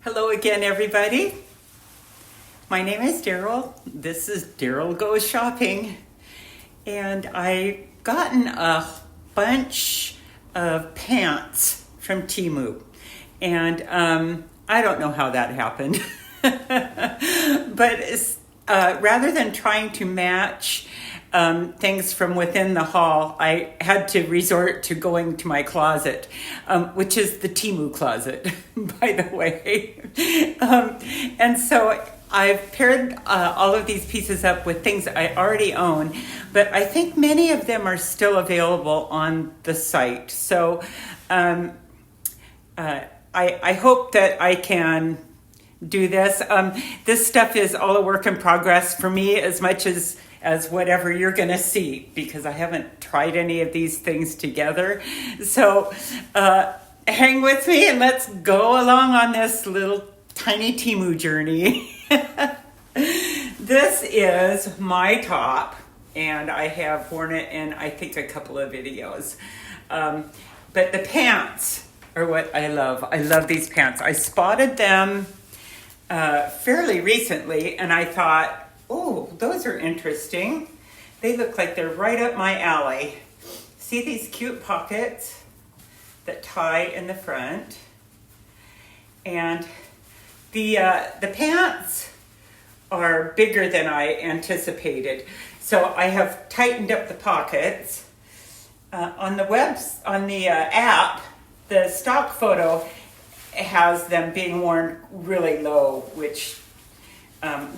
Hello again, everybody. My name is Daryl. This is Daryl Goes Shopping. And I gotten a bunch of pants from Temu. And I don't know how that happened. But rather than trying to match things from within the haul, I had to resort to going to my closet, which is the Temu closet, by the way. And so I've paired all of these pieces up with things I already own, but I think many of them are still available on the site. So I hope that I can do this. This stuff is all a work in progress for me as much as whatever you're going to see, because I haven't tried any of these things together. So hang with me and let's go along on this little tiny Temu journey. This is my top, and I have worn it in, I think, a couple of videos. But the pants are what I love. I love these pants. I spotted them fairly recently, and I thought, oh, those are interesting. They look like they're right up my alley. See these cute pockets that tie in the front? And the pants are bigger than I anticipated. So I have tightened up the pockets. On the app, the stock photo has them being worn really low, which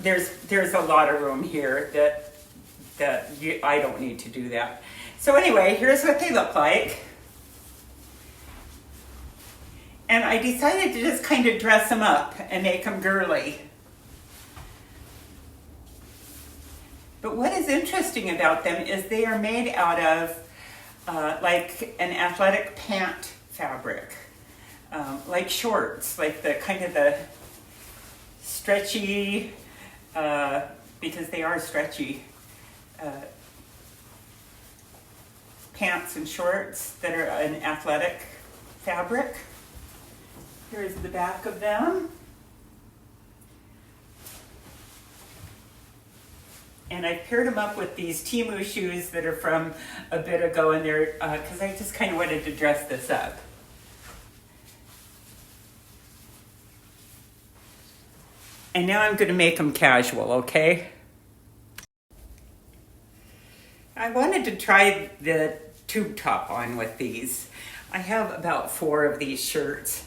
there's a lot of room here that I don't need to do that. So anyway, here's what they look like. And I decided to just kind of dress them up and make them girly. But what is interesting about them is they are made out of like an athletic pant fabric, like shorts, like the kind of the stretchy, because they are stretchy, pants and shorts that are an athletic fabric. Here's the back of them. And I paired them up with these Temu shoes that are from a bit ago, and they're, because I just kind of wanted to dress this up. And now I'm going to make them casual, okay? I wanted to try the tube top on with these. I have about 4 of these shirts,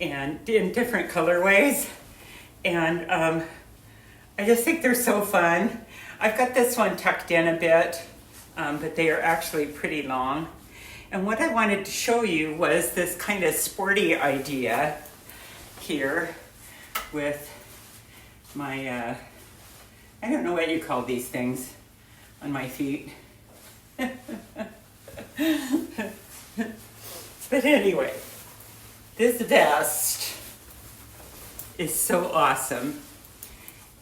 and in different colorways. And I just think they're so fun. I've got this one tucked in a bit, but they are actually pretty long. And what I wanted to show you was this kind of sporty idea here with my, I don't know what you call these things on my feet. But anyway, this vest is so awesome.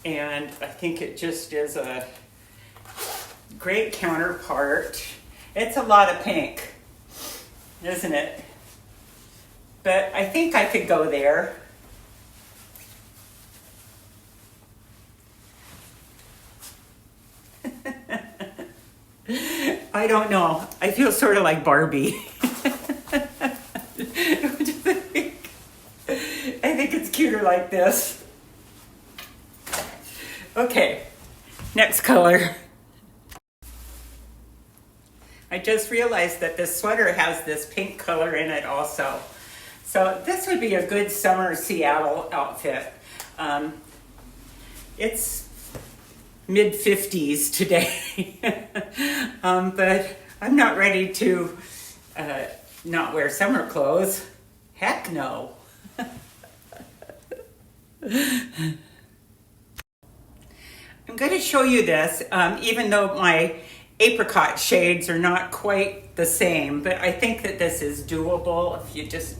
And I think it just is a great counterpart. It's a lot of pink, isn't it? But I think I could go there. I don't know. I feel sort of like Barbie. I think it's cuter like this. Okay, next color. I just realized that this sweater has this pink color in it also. So this would be a good summer Seattle outfit. It's mid-50s today, but I'm not ready to not wear summer clothes. Heck no. I'm going to show you this, even though my apricot shades are not quite the same, but I think that this is doable if you just,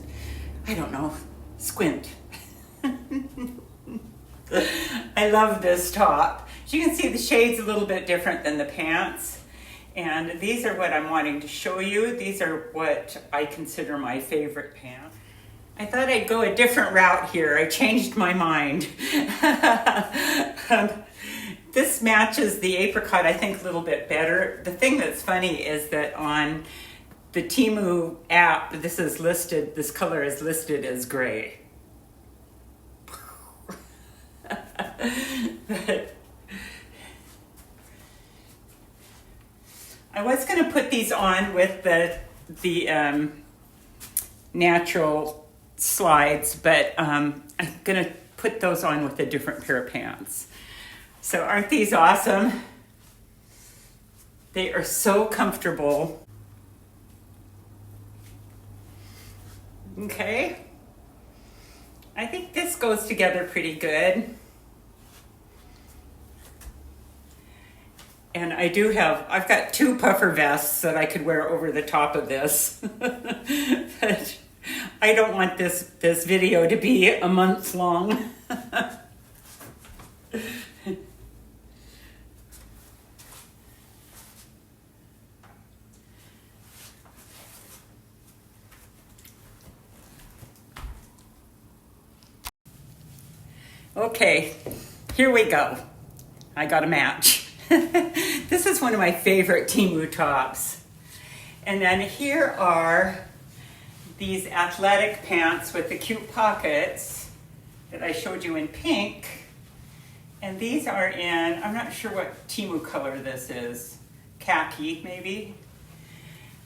I don't know, squint. I love this top. As you can see, the shade's a little bit different than the pants, and these are what I'm wanting to show you. These are what I consider my favorite pants. I thought I'd go a different route here. I changed my mind. This matches the apricot, I think, a little bit better. The thing that's funny is that on the Temu app, this color is listed as gray. But I was going to put these on with the natural slides, but I'm going to put those on with a different pair of pants. So aren't these awesome? They are so comfortable. Okay. I think this goes together pretty good. And I've got 2 puffer vests that I could wear over the top of this. But I don't want this video to be a month long. Okay, here we go. I got a match. This is one of my favorite Temu tops. And then here are these athletic pants with the cute pockets that I showed you in pink. And these are in, I'm not sure what Temu color this is, khaki maybe.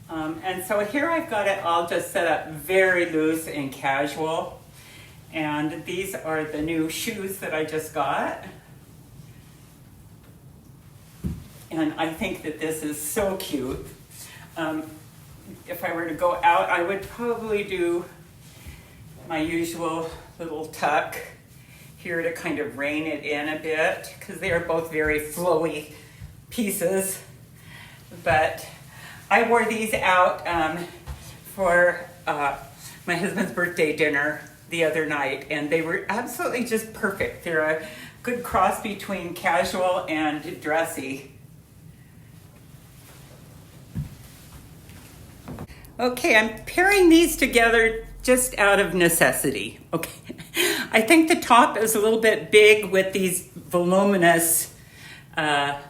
And so here I've got it all just set up very loose and casual. And these are the new shoes that I just got. And I think that this is so cute. If I were to go out, I would probably do my usual little tuck here to kind of rein it in a bit, because they are both very flowy pieces. But I wore these out for my husband's birthday dinner the other night, and they were absolutely just perfect. They're a good cross between casual and dressy. Okay, I'm pairing these together just out of necessity. Okay, I think the top is a little bit big with these voluminous pants.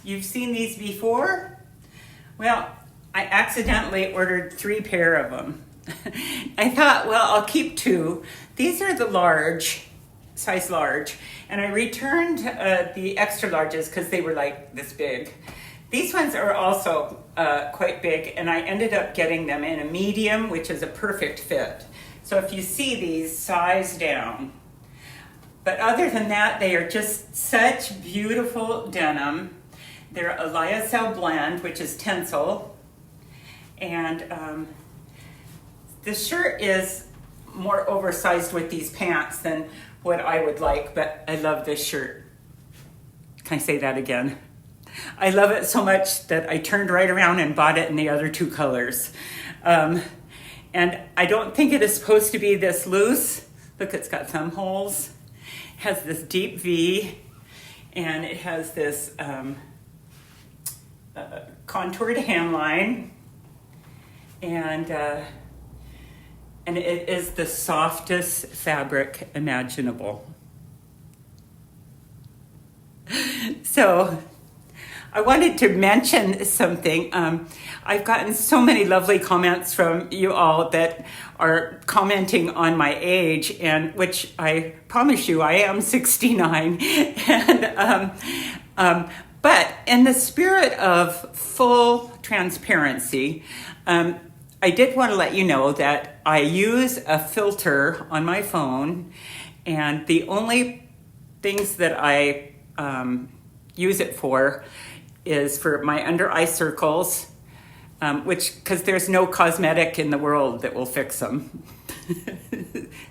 You've seen these before? Well, I accidentally ordered 3 pair of them. I thought, well, I'll keep 2. These are the large, size large, and I returned the extra larges because they were like this big. These ones are also quite big, and I ended up getting them in a medium, which is a perfect fit. So if you see these, size down. But other than that, they are just such beautiful denim. They're a lyocell blend, which is tencel, and the shirt is more oversized with these pants than what I would like, but I love this shirt. Can I say that again? I love it so much that I turned right around and bought it in the other 2 colors. And I don't think it is supposed to be this loose. Look, it's got thumb holes. It has this deep V, and it has this contoured hemline. And it is the softest fabric imaginable. So I wanted to mention something. I've gotten so many lovely comments from you all that are commenting on my age, and which I promise you, I am 69. But in the spirit of full transparency, I did want to let you know that I use a filter on my phone, and the only things that I use it for is for my under eye circles, because there's no cosmetic in the world that will fix them.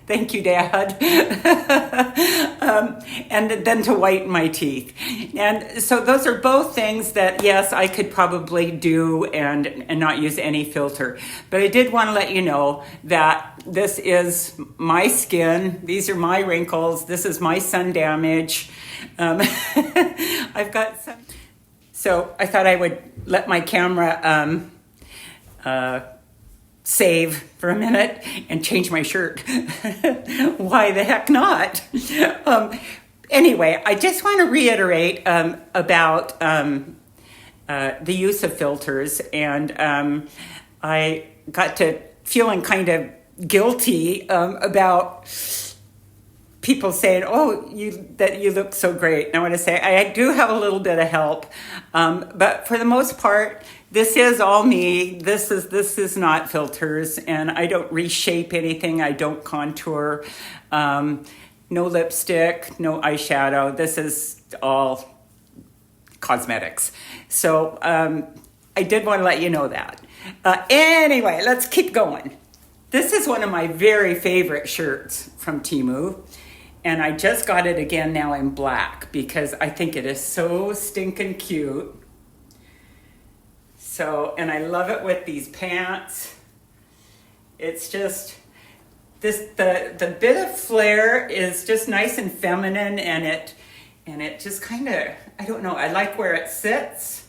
Thank you, Dad. And then to whiten my teeth. And so those are both things that, yes, I could probably do and not use any filter. But I did want to let you know that this is my skin. These are my wrinkles. This is my sun damage. I've got some. So I thought I would let my camera save for a minute and change my shirt. Why the heck not? Anyway, I just want to reiterate about the use of filters, and I got to feeling kind of guilty about people saying, "Oh, you look so great." And I want to say I do have a little bit of help, but for the most part, this is all me. This is not filters, and I don't reshape anything. I don't contour. No lipstick, no eyeshadow. This is all cosmetics. So I did want to let you know that. Anyway, let's keep going. This is one of my very favorite shirts from Temu. And I just got it again now in black because I think it is so stinking cute. So, and I love it with these pants. It's just, the bit of flare is just nice and feminine, and it just kind of, I don't know, I like where it sits.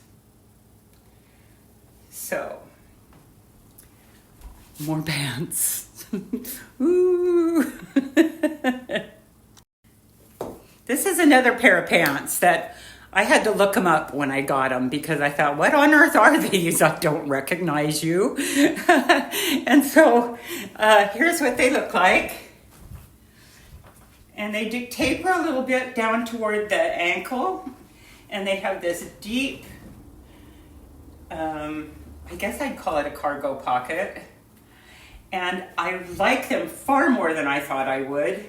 So, more pants. Ooh. This is another pair of pants that I had to look them up when I got them because I thought, what on earth are these? I don't recognize you. And so here's what they look like. And they do taper a little bit down toward the ankle. And they have this deep, I guess I'd call it a cargo pocket. And I like them far more than I thought I would.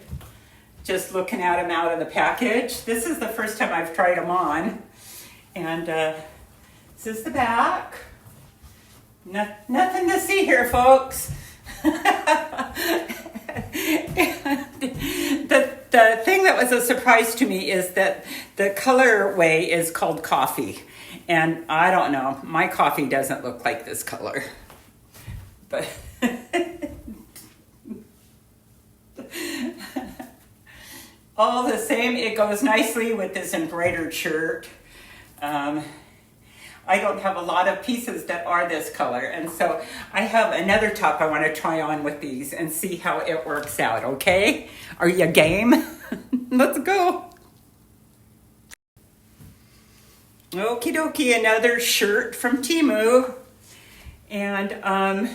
Just looking at them out of the package. This is the first time I've tried them on. And this is the back. Nothing to see here, folks. The thing that was a surprise to me is that the colorway is called coffee. And I don't know, my coffee doesn't look like this color. But all the same, it goes nicely with this embroidered shirt. I don't have a lot of pieces that are this color, and so I have another top I want to try on with these and see how it works out, okay? Are you game? Let's go. Okie dokie, another shirt from Temu. And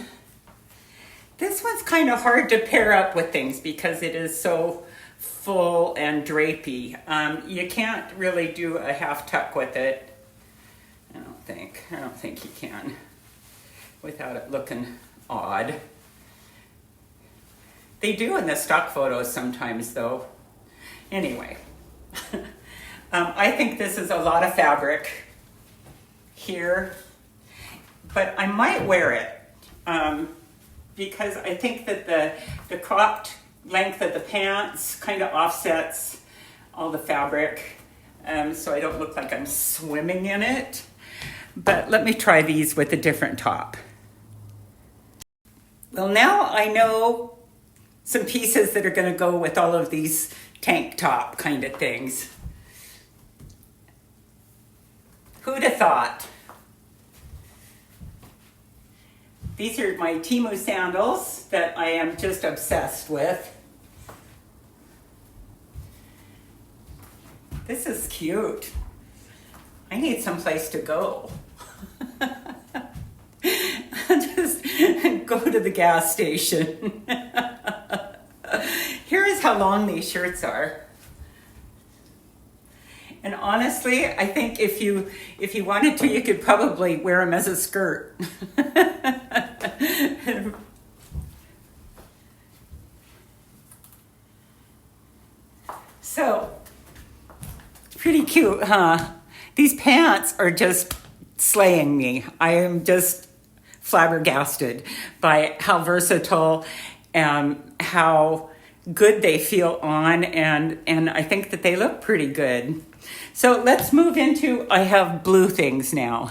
this one's kind of hard to pair up with things because it is so full and drapey. You can't really do a half tuck with it. I don't think you can without it looking odd. They do in the stock photos sometimes though. Anyway, I think this is a lot of fabric here, but I might wear it because I think that the cropped length of the pants kind of offsets all the fabric, so I don't look like I'm swimming in it. But let me try these with a different top. Well, now I know some pieces that are going to go with all of these tank top kind of things. Who'd have thought? These are my Temu sandals that I am just obsessed with. This is cute. I need someplace to go. Just go to the gas station. Here is how long these shirts are. And honestly, I think if you wanted to, you could probably wear them as a skirt. So, pretty cute, huh? These pants are just slaying me. I am just flabbergasted by how versatile and how good they feel on, and I think that they look pretty good. So let's move into, I have blue things now.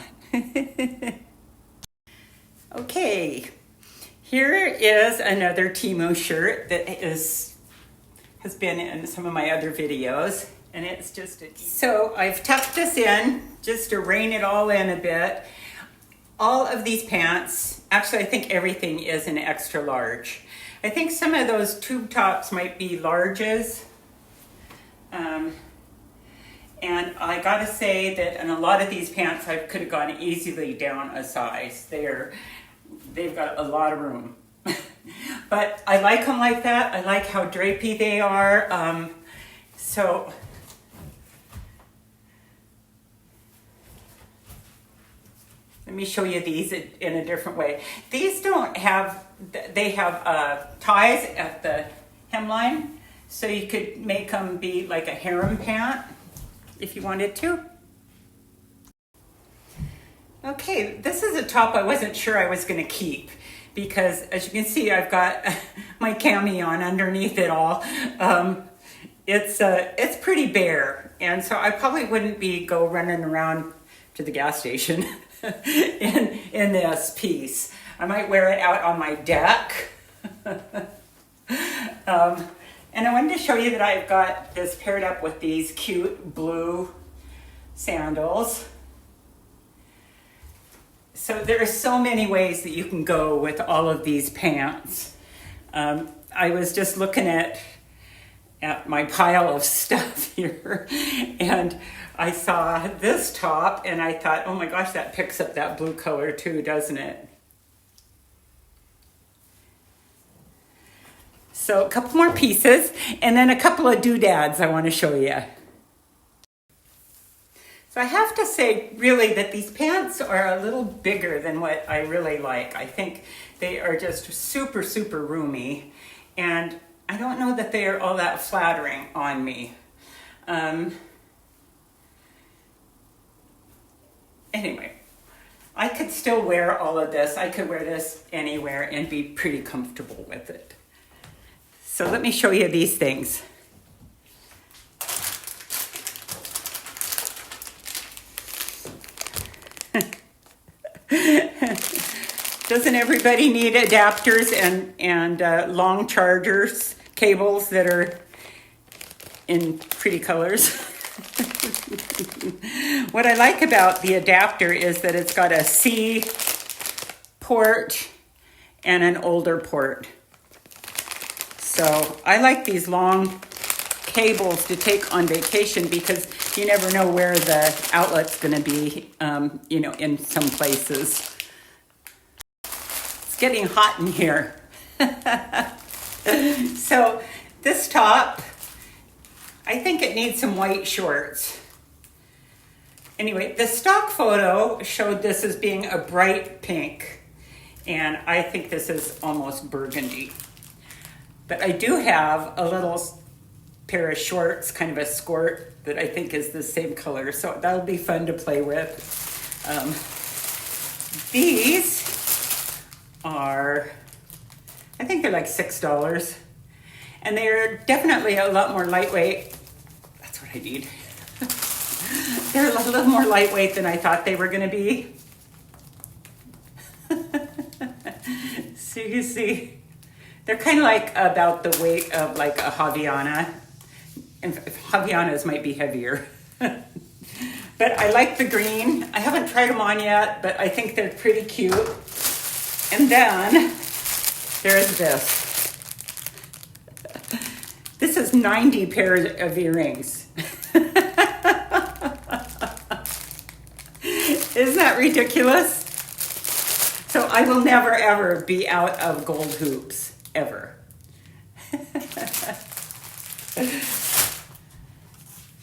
Okay, here is another Temu shirt that has been in some of my other videos, and it's just so I've tucked this in just to rein it all in a bit. all of these pants, actually I think everything is an extra large. I think some of those tube tops might be larges. And I gotta say that in a lot of these pants I could have gone easily down a size. They've got a lot of room. But I like them like that. I like how drapey they are. So let me show you these in a different way. These don't have, they have ties at the hemline, so you could make them be like a harem pant if you wanted to. Okay, this is a top I wasn't sure I was gonna keep because as you can see, I've got my cami on underneath it all. It's pretty bare, and so I probably wouldn't go running around to the gas station in this piece. I might wear it out on my deck. And I wanted to show you that I've got this paired up with these cute blue sandals. So there are so many ways that you can go with all of these pants. I was just looking at my pile of stuff here, and I saw this top and I thought, oh my gosh, that picks up that blue color too, doesn't it? So a couple more pieces and then a couple of doodads I want to show you. So I have to say really that these pants are a little bigger than what I really like. I think they are just super, super roomy, and I don't know that they are all that flattering on me. Anyway, I could still wear all of this. I could wear this anywhere and be pretty comfortable with it. So let me show you these things. Doesn't everybody need adapters and long chargers, cables that are in pretty colors? What I like about the adapter is that it's got a C port and an older port. So I like these long cables to take on vacation because you never know where the outlet's going to be, in some places. It's getting hot in here. So this top, I think it needs some white shorts. Anyway, the stock photo showed this as being a bright pink, and I think this is almost burgundy. But I do have a little pair of shorts, kind of a skirt, that I think is the same color, so that'll be fun to play with. These are, I think they're like $6, and they're definitely a lot more lightweight. That's what I need. They're a little more lightweight than I thought they were going to be. So you see, they're kind of like about the weight of like a Havaiana. And Havaianas might be heavier. But I like the green. I haven't tried them on yet, but I think they're pretty cute. And then there's this. This is 90 pairs of earrings. Isn't that ridiculous? So I will never ever be out of gold hoops, ever.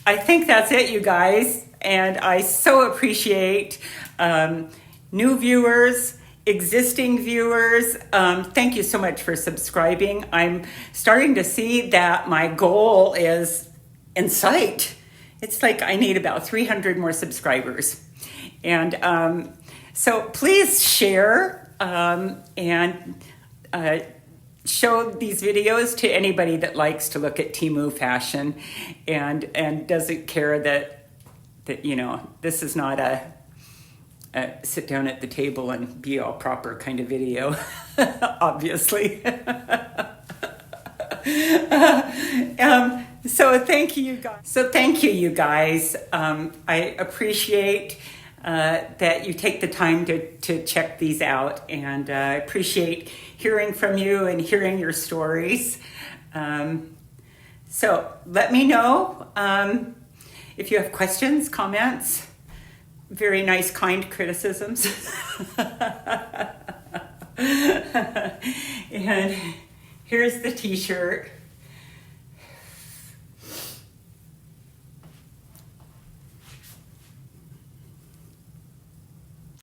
I think that's it, you guys. And I so appreciate new viewers, existing viewers. Thank you so much for subscribing. I'm starting to see that my goal is in sight. It's like I need about 300 more subscribers. And so please share and show these videos to anybody that likes to look at Temu fashion and doesn't care that this is not a sit down at the table and be all proper kind of video, obviously. So thank you, you guys. I appreciate that you take the time to check these out, and I appreciate hearing from you and hearing your stories. So let me know if you have questions, comments, very nice, kind criticisms. And here's the t-shirt.